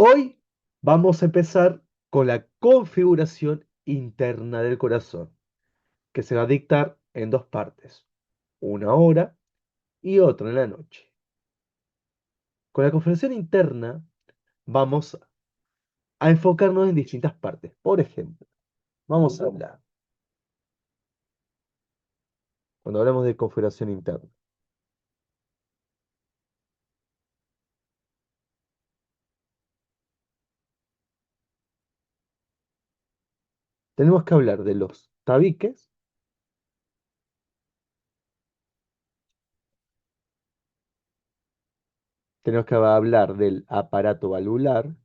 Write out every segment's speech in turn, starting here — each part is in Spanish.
Hoy vamos a empezar con la configuración interna del corazón, que se va a dictar en dos partes, una hora y otra en la noche. Con la configuración interna vamos a enfocarnos en distintas partes. Por ejemplo, vamos a hablar, cuando hablamos de configuración interna, tenemos que hablar de los tabiques, tenemos que hablar del aparato valvular,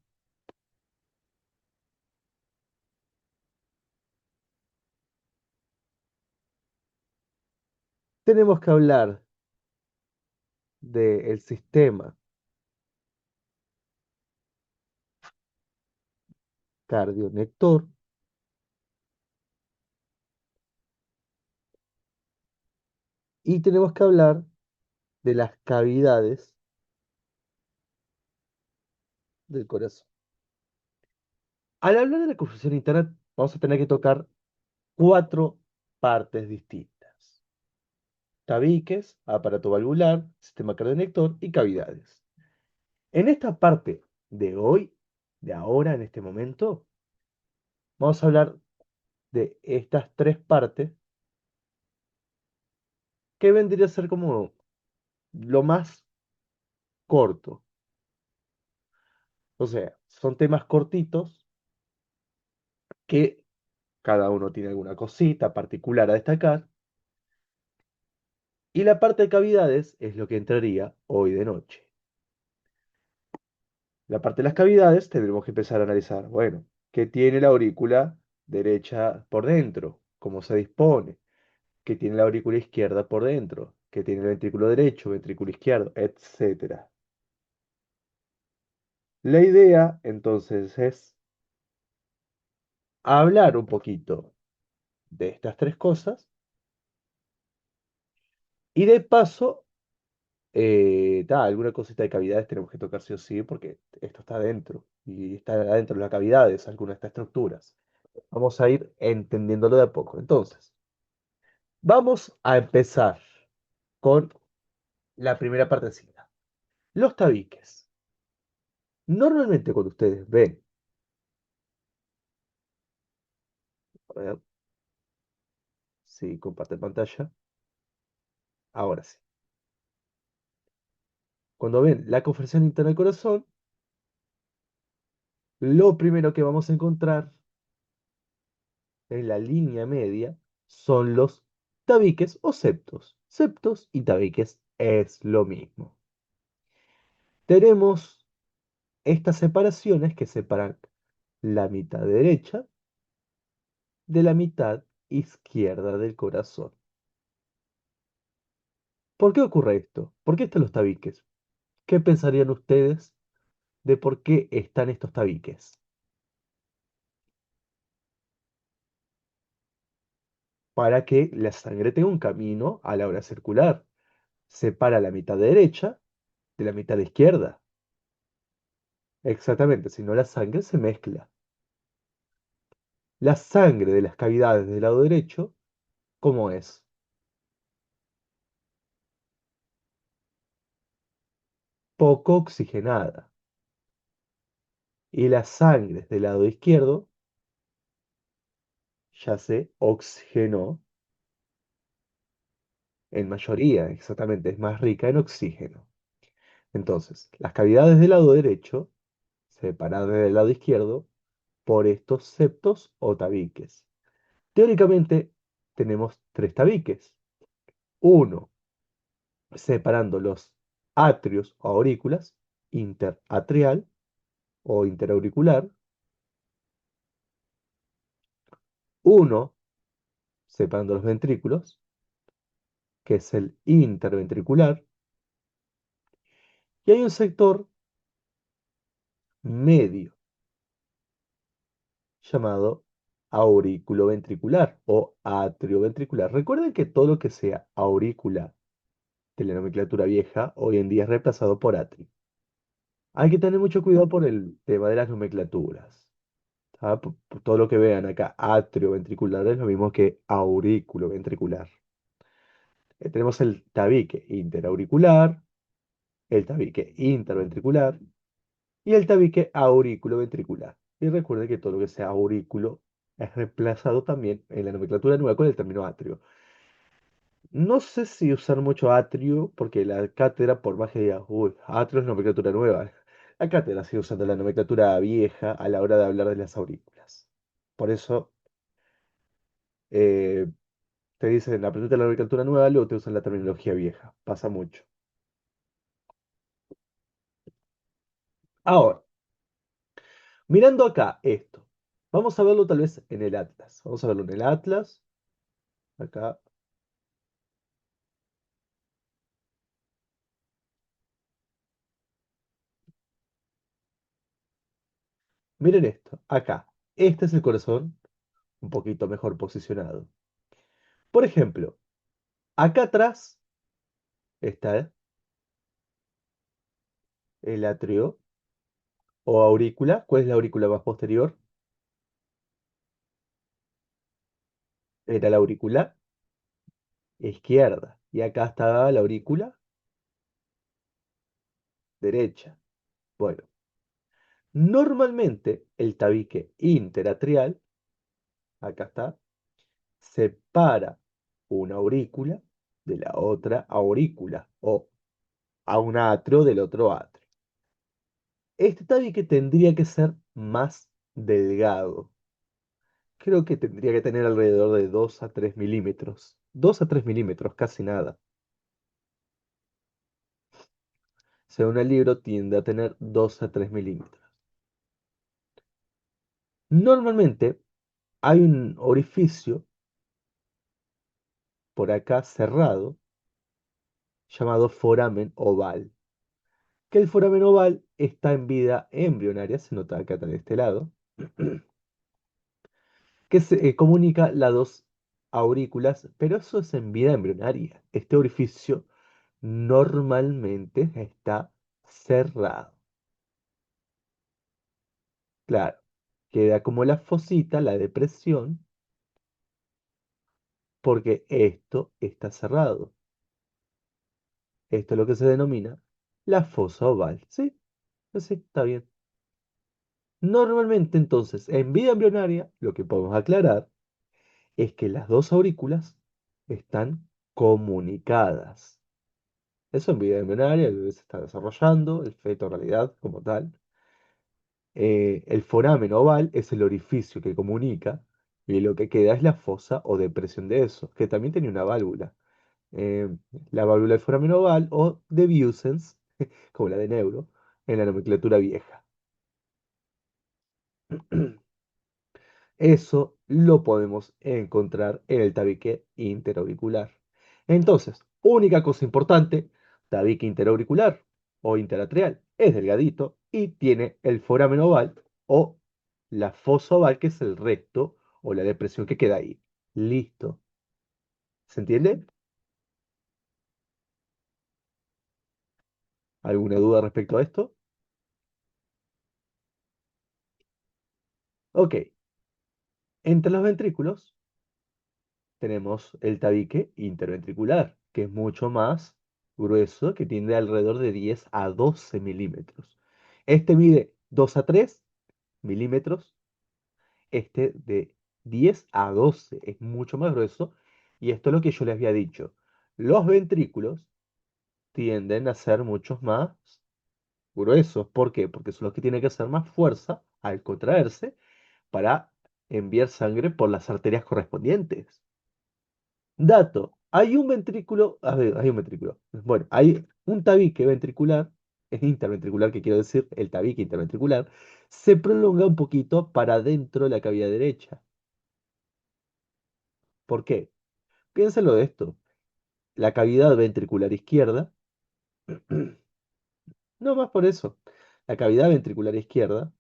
tenemos que hablar del sistema cardionector y tenemos que hablar de las cavidades del corazón. Al hablar de la confusión interna, vamos a tener que tocar cuatro partes distintas: tabiques, aparato valvular, sistema cardionector y cavidades. En esta parte de hoy, de ahora, en este momento, vamos a hablar de estas tres partes que vendría a ser como lo más corto. O sea, son temas cortitos que cada uno tiene alguna cosita particular a destacar. Y la parte de cavidades es lo que entraría hoy de noche. La parte de las cavidades tendremos que empezar a analizar, bueno, ¿qué tiene la aurícula derecha por dentro? ¿Cómo se dispone? ¿Qué tiene la aurícula izquierda por dentro? ¿Qué tiene el ventrículo derecho, ventrículo izquierdo, etcétera? La idea, entonces, es hablar un poquito de estas tres cosas y de paso, alguna cosita de cavidades tenemos que tocar sí o sí porque esto está adentro y está adentro de las cavidades, algunas de estas estructuras. Vamos a ir entendiéndolo de a poco. Entonces, vamos a empezar con la primera partecita. Los tabiques. Normalmente cuando ustedes ven, a ver si comparte pantalla, ahora sí. Cuando ven la compresión interna del corazón, lo primero que vamos a encontrar en la línea media son los tabiques o septos. Septos y tabiques es lo mismo. Tenemos estas separaciones que separan la mitad derecha de la mitad izquierda del corazón. ¿Por qué ocurre esto? ¿Por qué están los tabiques? ¿Qué pensarían ustedes de por qué están estos tabiques? Para que la sangre tenga un camino a la hora circular. Separa la mitad derecha de la mitad izquierda. Exactamente, si no la sangre se mezcla. La sangre de las cavidades del lado derecho, ¿cómo es? Poco oxigenada. Y la sangre del lado izquierdo ya se oxigenó en mayoría, exactamente, es más rica en oxígeno. Entonces, las cavidades del lado derecho, separadas del lado izquierdo, por estos septos o tabiques. Teóricamente, tenemos tres tabiques. Uno, separando los atrios o aurículas, interatrial o interauricular. Uno, separando los ventrículos, que es el interventricular. Y hay un sector medio llamado aurículo ventricular o atrioventricular. Recuerden que todo lo que sea aurícula de la nomenclatura vieja hoy en día es reemplazado por atrio. Hay que tener mucho cuidado por el tema de las nomenclaturas. ¿Tá? Por todo lo que vean acá, atrio ventricular es lo mismo que aurículo ventricular. Tenemos el tabique interauricular, el tabique interventricular y el tabique aurículo-ventricular. Y recuerden que todo lo que sea aurículo es reemplazado también en la nomenclatura nueva con el término atrio. No sé si usar mucho atrio, porque la cátedra, por más que diga, uy, atrio es nomenclatura nueva, la cátedra sigue usando la nomenclatura vieja a la hora de hablar de las aurículas. Por eso eh, te dicen, aprendete la nomenclatura nueva, luego te usan la terminología vieja. Pasa mucho. Ahora, mirando acá esto, vamos a verlo tal vez en el Atlas. Vamos a verlo en el Atlas. Acá, miren esto. Acá, este es el corazón un poquito mejor posicionado. Por ejemplo, acá atrás está el atrio o aurícula. ¿Cuál es la aurícula más posterior? Era la aurícula izquierda. Y acá está la aurícula derecha. Bueno, normalmente el tabique interatrial, acá está, separa una aurícula de la otra aurícula o a un atrio del otro atrio. Este tabique tendría que ser más delgado. Creo que tendría que tener alrededor de 2 a 3 milímetros. 2 a 3 milímetros, casi nada. Según el libro, tiende a tener 2 a 3 milímetros. Normalmente hay un orificio por acá cerrado llamado foramen oval. Que el foramen oval está en vida embrionaria, se nota acá de este lado, que se comunica las dos aurículas, pero eso es en vida embrionaria. Este orificio normalmente está cerrado. Claro, queda como la fosita, la depresión, porque esto está cerrado. Esto es lo que se denomina la fosa oval. ¿Sí? Sí, está bien. Normalmente, entonces, en vida embrionaria, lo que podemos aclarar es que las dos aurículas están comunicadas. Eso en vida embrionaria, el bebé se está desarrollando, el feto en realidad como tal. El foramen oval es el orificio que comunica y lo que queda es la fosa o depresión de eso, que también tiene una válvula. Eh, la válvula del foramen oval o de Vieussens, como la de Neuro, en la nomenclatura vieja. Eso lo podemos encontrar en el tabique interauricular. Entonces, única cosa importante, tabique interauricular o interatrial es delgadito y tiene el foramen oval o la fosa oval, que es el recto o la depresión que queda ahí. Listo. ¿Se entiende? ¿Alguna duda respecto a esto? Ok. Entre los ventrículos tenemos el tabique interventricular, que es mucho más grueso, que tiende alrededor de 10 a 12 milímetros. Este mide 2 a 3 milímetros, este de 10 a 12 es mucho más grueso, y esto es lo que yo les había dicho. Los ventrículos tienden a ser muchos más gruesos. ¿Por qué? Porque son los que tienen que hacer más fuerza al contraerse para enviar sangre por las arterias correspondientes. Dato, hay un ventrículo, a ver, hay un ventrículo. Bueno, hay un tabique ventricular, es interventricular, que quiero decir, el tabique interventricular, se prolonga un poquito para dentro de la cavidad derecha. ¿Por qué? Piénselo de esto. La cavidad ventricular izquierda, no más por eso, la cavidad ventricular izquierda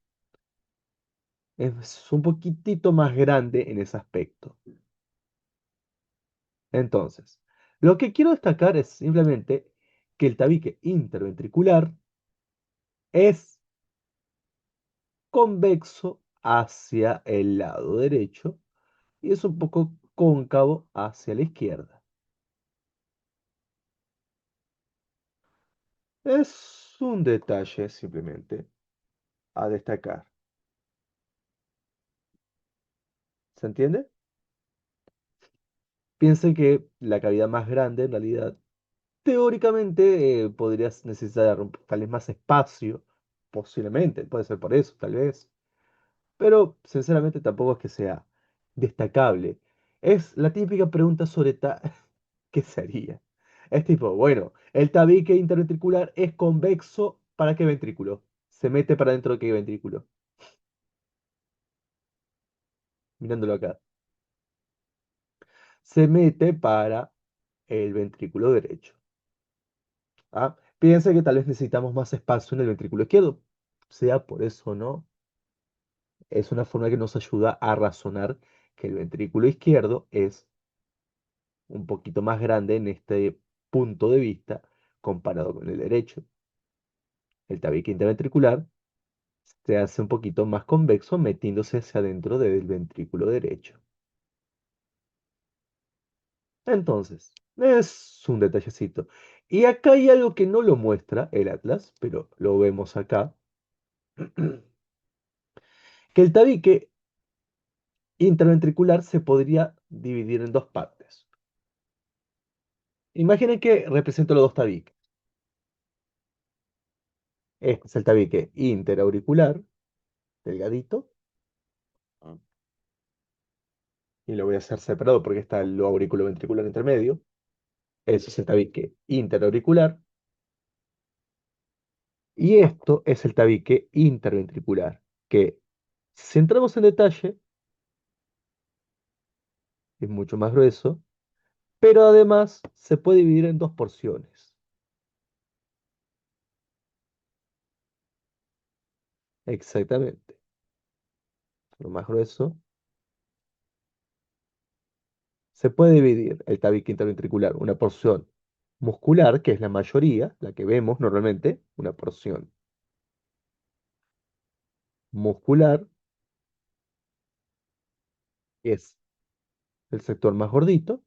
es un poquitito más grande en ese aspecto. Entonces, lo que quiero destacar es simplemente que el tabique interventricular Es convexo hacia el lado derecho y es un poco cóncavo hacia la izquierda. Es un detalle simplemente a destacar. ¿Se entiende? Piensen que la cavidad más grande, en realidad, teóricamente podrías necesitar tal vez más espacio, posiblemente, puede ser por eso, tal vez. Pero sinceramente tampoco es que sea destacable. Es la típica pregunta sobre ¿qué sería? Es tipo, bueno, el tabique interventricular es convexo ¿para qué ventrículo? Se mete para dentro de qué ventrículo. Mirándolo acá. Se mete para el ventrículo derecho. ¿Ah? Piensa que tal vez necesitamos más espacio en el ventrículo izquierdo. Sea por eso, ¿no? Es una forma que nos ayuda a razonar que el ventrículo izquierdo es un poquito más grande en este punto de vista comparado con el derecho. El tabique interventricular se hace un poquito más convexo metiéndose hacia adentro del ventrículo derecho. Entonces, es un detallecito. Y acá hay algo que no lo muestra el atlas, pero lo vemos acá, que el tabique interventricular se podría dividir en dos partes. Imaginen que represento los dos tabiques. Este es el tabique interauricular, delgadito, y lo voy a hacer separado porque está el auriculo ventricular intermedio. Ese es el tabique interauricular. Y esto es el tabique interventricular, que si entramos en detalle, es mucho más grueso, pero además se puede dividir en dos porciones. Exactamente. Lo más grueso. Se puede dividir el tabique interventricular, una porción muscular, que es la mayoría, la que vemos normalmente, una porción muscular, que es el sector más gordito,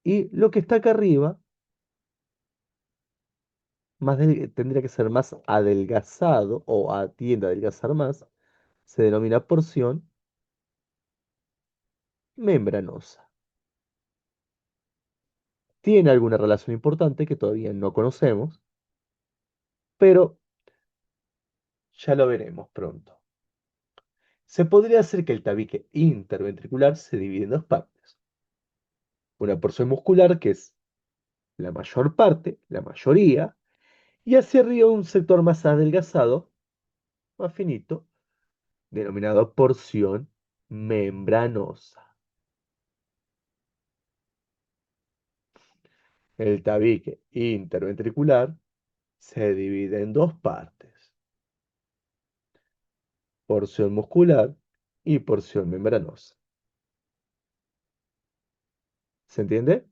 y lo que está acá arriba tendría que ser más adelgazado o tiende a adelgazar más, se denomina porción membranosa. Tiene alguna relación importante que todavía no conocemos, pero ya lo veremos pronto. Se podría hacer que el tabique interventricular se divide en dos partes. Una porción muscular, que es la mayor parte, la mayoría, y hacia arriba un sector más adelgazado, más finito, denominado porción membranosa. El tabique interventricular se divide en dos partes, porción muscular y porción membranosa. ¿Se entiende?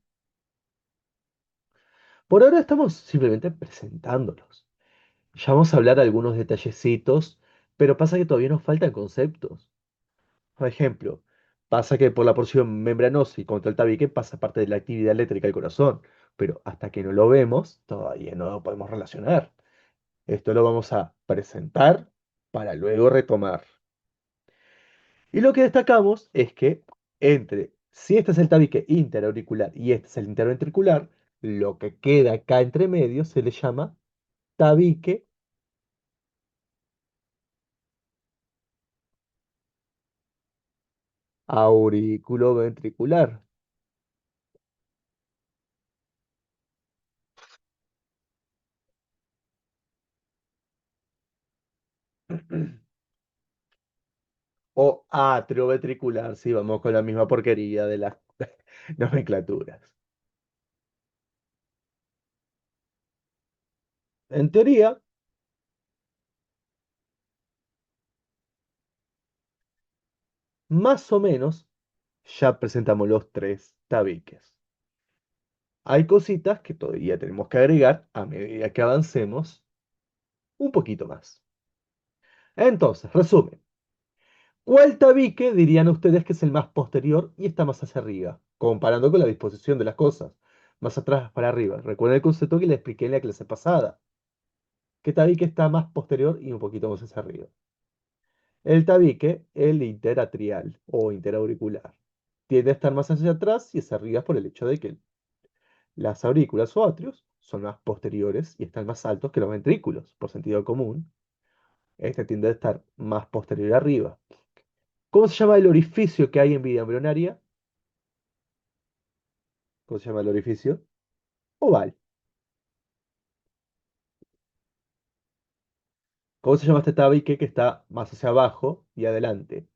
Por ahora estamos simplemente presentándolos. Ya vamos a hablar de algunos detallecitos, pero pasa que todavía nos faltan conceptos. Por ejemplo, pasa que por la porción membranosa y contra el tabique pasa parte de la actividad eléctrica del corazón, pero hasta que no lo vemos, todavía no lo podemos relacionar. Esto lo vamos a presentar para luego retomar. Y lo que destacamos es que si este es el tabique interauricular y este es el interventricular, lo que queda acá entre medio se le llama tabique auriculoventricular. O atrioventricular, si vamos con la misma porquería de las nomenclaturas. En teoría, más o menos, ya presentamos los tres tabiques. Hay cositas que todavía tenemos que agregar a medida que avancemos un poquito más. Entonces, resumen. ¿Cuál tabique dirían ustedes que es el más posterior y está más hacia arriba? Comparando con la disposición de las cosas. Más atrás para arriba. Recuerden el concepto que les expliqué en la clase pasada. ¿Qué tabique está más posterior y un poquito más hacia arriba? El tabique, el interatrial o interauricular. Tiende a estar más hacia atrás y hacia arriba por el hecho de que las aurículas o atrios son más posteriores y están más altos que los ventrículos, por sentido común. Este tiende a estar más posterior arriba. ¿Cómo se llama el orificio que hay en vida embrionaria? ¿Cómo se llama el orificio? Oval. ¿Cómo se llama este tabique que está más hacia abajo y adelante?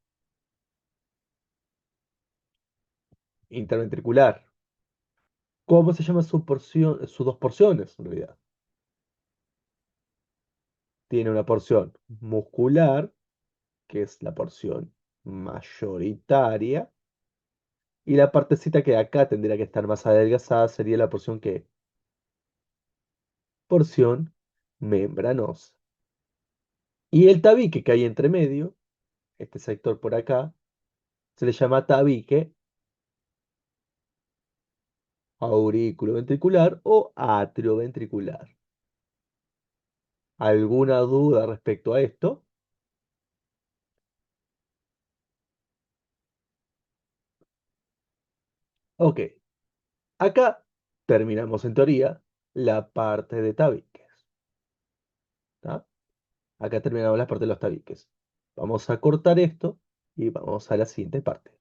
Interventricular. ¿Cómo se llama su porción, sus dos porciones, en realidad? Tiene una porción muscular, que es la porción mayoritaria, y la partecita que acá tendría que estar más adelgazada sería la porción que, porción membranosa. Y el tabique que hay entre medio, este sector por acá, se le llama tabique auriculoventricular o atrioventricular. ¿Alguna duda respecto a esto? Ok, acá terminamos en teoría la parte de tabiques. ¿Tá? Acá terminamos la parte de los tabiques. Vamos a cortar esto y vamos a la siguiente parte.